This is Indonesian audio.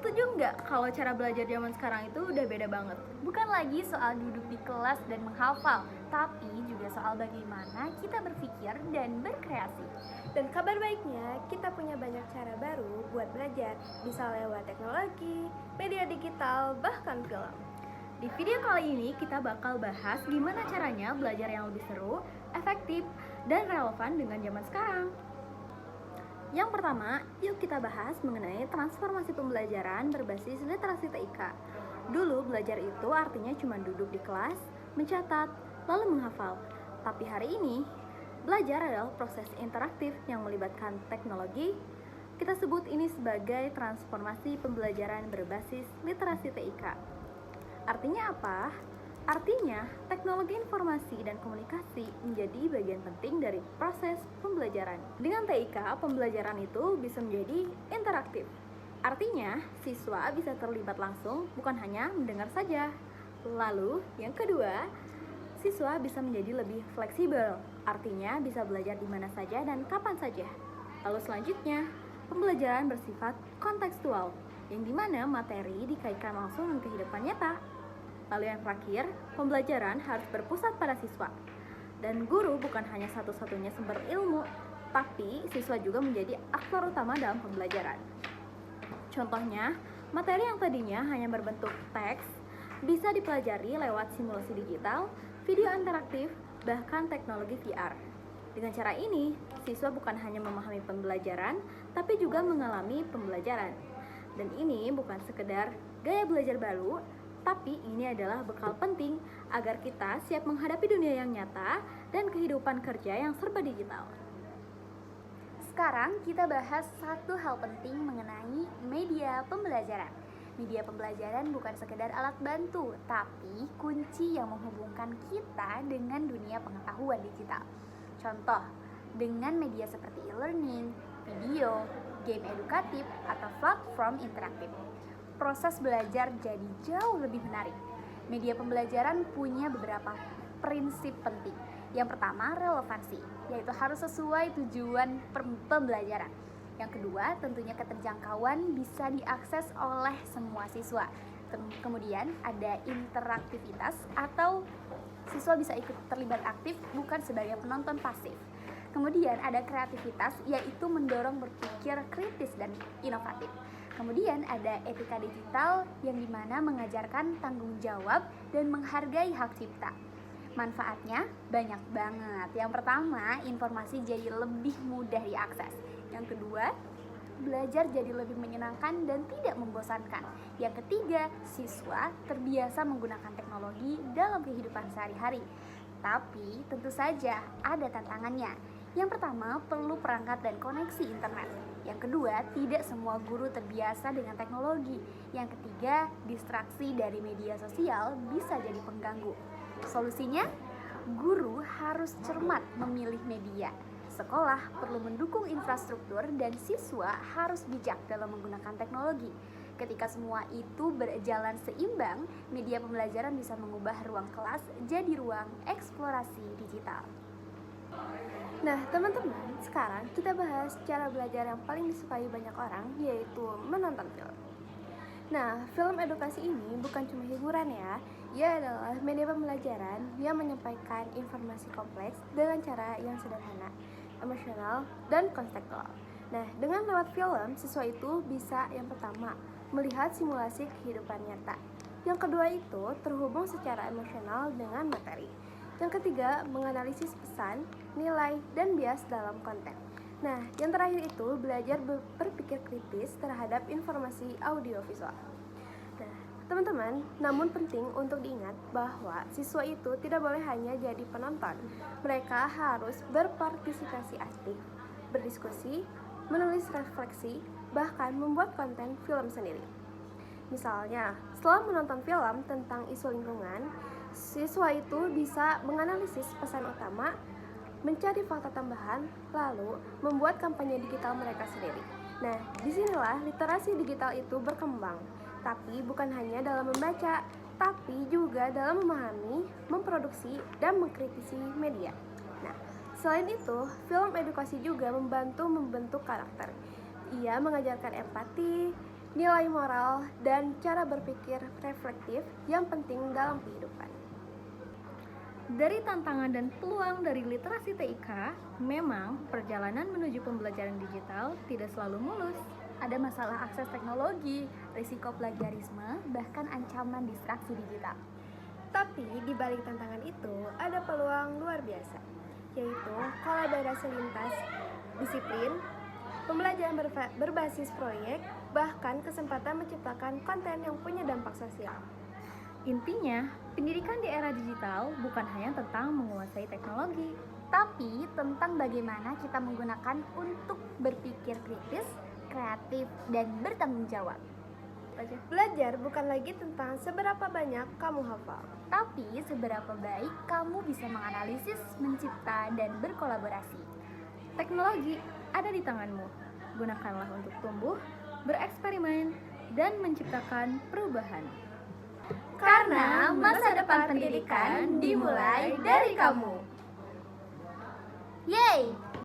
setuju nggak kalau cara belajar zaman sekarang itu udah beda banget? Bukan lagi soal duduk di kelas dan menghafal, tapi juga soal bagaimana kita berpikir dan berkreasi. Dan kabar baiknya, kita punya banyak cara baru buat belajar, bisa lewat teknologi, media digital, bahkan film. Di video kali ini kita bakal bahas gimana caranya belajar yang lebih seru, efektif, dan relevan dengan zaman sekarang. Yang pertama, yuk kita bahas mengenai transformasi pembelajaran berbasis literasi TIK. Dulu belajar itu artinya cuma duduk di kelas, mencatat, lalu menghafal. Tapi hari ini, belajar adalah proses interaktif yang melibatkan teknologi. Kita sebut ini sebagai transformasi pembelajaran berbasis literasi TIK. Artinya apa? Artinya, teknologi informasi dan komunikasi menjadi bagian penting dari proses pembelajaran. Dengan TIK, pembelajaran itu bisa menjadi interaktif. Artinya, siswa bisa terlibat langsung, bukan hanya mendengar saja. Lalu, yang kedua, siswa bisa menjadi lebih fleksibel. Artinya, bisa belajar di mana saja dan kapan saja. Lalu selanjutnya, pembelajaran bersifat kontekstual, yang dimana materi dikaitkan langsung dengan kehidupan nyata. Lalu yang terakhir, pembelajaran harus berpusat pada siswa. Dan guru bukan hanya satu-satunya sumber ilmu, tapi siswa juga menjadi aktor utama dalam pembelajaran. Contohnya, materi yang tadinya hanya berbentuk teks bisa dipelajari lewat simulasi digital, video interaktif, bahkan teknologi VR. Dengan cara ini, siswa bukan hanya memahami pembelajaran, tapi juga mengalami pembelajaran. Dan ini bukan sekedar gaya belajar baru, tapi ini adalah bekal penting agar kita siap menghadapi dunia yang nyata dan kehidupan kerja yang serba digital. Sekarang kita bahas satu hal penting mengenai media pembelajaran. Media pembelajaran bukan sekedar alat bantu, tapi kunci yang menghubungkan kita dengan dunia pengetahuan digital. Contoh, dengan media seperti e-learning, video, game edukatif, atau platform interaktif, proses belajar jadi jauh lebih menarik. Media pembelajaran punya beberapa prinsip penting. Yang pertama, relevansi, yaitu harus sesuai tujuan pembelajaran. Yang kedua, tentunya keterjangkauan bisa diakses oleh semua siswa. Kemudian ada interaktivitas atau siswa bisa ikut terlibat aktif bukan sebagai penonton pasif. Kemudian ada kreativitas, yaitu mendorong berpikir kritis dan inovatif. Kemudian ada etika digital yang dimana mengajarkan tanggung jawab dan menghargai hak cipta. Manfaatnya banyak banget. Yang pertama, informasi jadi lebih mudah diakses. Yang kedua, belajar jadi lebih menyenangkan dan tidak membosankan. Yang ketiga, siswa terbiasa menggunakan teknologi dalam kehidupan sehari-hari. Tapi tentu saja ada tantangannya. Yang pertama, perlu perangkat dan koneksi internet. Yang kedua, tidak semua guru terbiasa dengan teknologi. Yang ketiga, distraksi dari media sosial bisa jadi pengganggu. Solusinya, guru harus cermat memilih media. Sekolah perlu mendukung infrastruktur dan siswa harus bijak dalam menggunakan teknologi. Ketika semua itu berjalan seimbang, media pembelajaran bisa mengubah ruang kelas jadi ruang eksplorasi digital. Nah, teman-teman, sekarang kita bahas cara belajar yang paling disukai banyak orang, yaitu menonton film. Nah, film edukasi ini bukan cuma hiburan ya, ia adalah media pembelajaran yang menyampaikan informasi kompleks dengan cara yang sederhana, emosional, dan konseptual. Nah, dengan lewat film, siswa itu bisa yang pertama, melihat simulasi kehidupan nyata. Yang kedua itu terhubung secara emosional dengan materi. Yang ketiga, menganalisis pesan, nilai, dan bias dalam konten. Nah, yang terakhir itu belajar berpikir kritis terhadap informasi audiovisual. Nah, teman-teman, namun penting untuk diingat bahwa siswa itu tidak boleh hanya jadi penonton. Mereka harus berpartisipasi aktif, berdiskusi, menulis refleksi, bahkan membuat konten film sendiri. Misalnya, setelah menonton film tentang isu lingkungan, siswa itu bisa menganalisis pesan utama, mencari fakta tambahan, lalu membuat kampanye digital mereka sendiri. Nah, disinilah literasi digital itu berkembang, tapi bukan hanya dalam membaca, tapi juga dalam memahami, memproduksi, dan mengkritisi media. Nah, selain itu, film edukasi juga membantu membentuk karakter. Ia mengajarkan empati, nilai moral, dan cara berpikir reflektif yang penting dalam kehidupan. Dari tantangan dan peluang dari literasi TIK, memang perjalanan menuju pembelajaran digital tidak selalu mulus. Ada masalah akses teknologi, risiko plagiarisme, bahkan ancaman distraksi digital. Tapi di balik tantangan itu ada peluang luar biasa, yaitu kolaborasi lintas disiplin, pembelajaran berbasis proyek, bahkan kesempatan menciptakan konten yang punya dampak sosial. Intinya, pendidikan di era digital bukan hanya tentang menguasai teknologi, Tapi tentang bagaimana kita menggunakan untuk berpikir kritis, kreatif, dan bertanggung jawab. Belajar bukan lagi tentang seberapa banyak kamu hafal, Tapi seberapa baik kamu bisa menganalisis, mencipta, dan berkolaborasi. teknologi ada di tanganmu. Gunakanlah untuk tumbuh, bereksperimen, dan menciptakan perubahan. Karena masa depan pendidikan dimulai dari kamu. Yeay!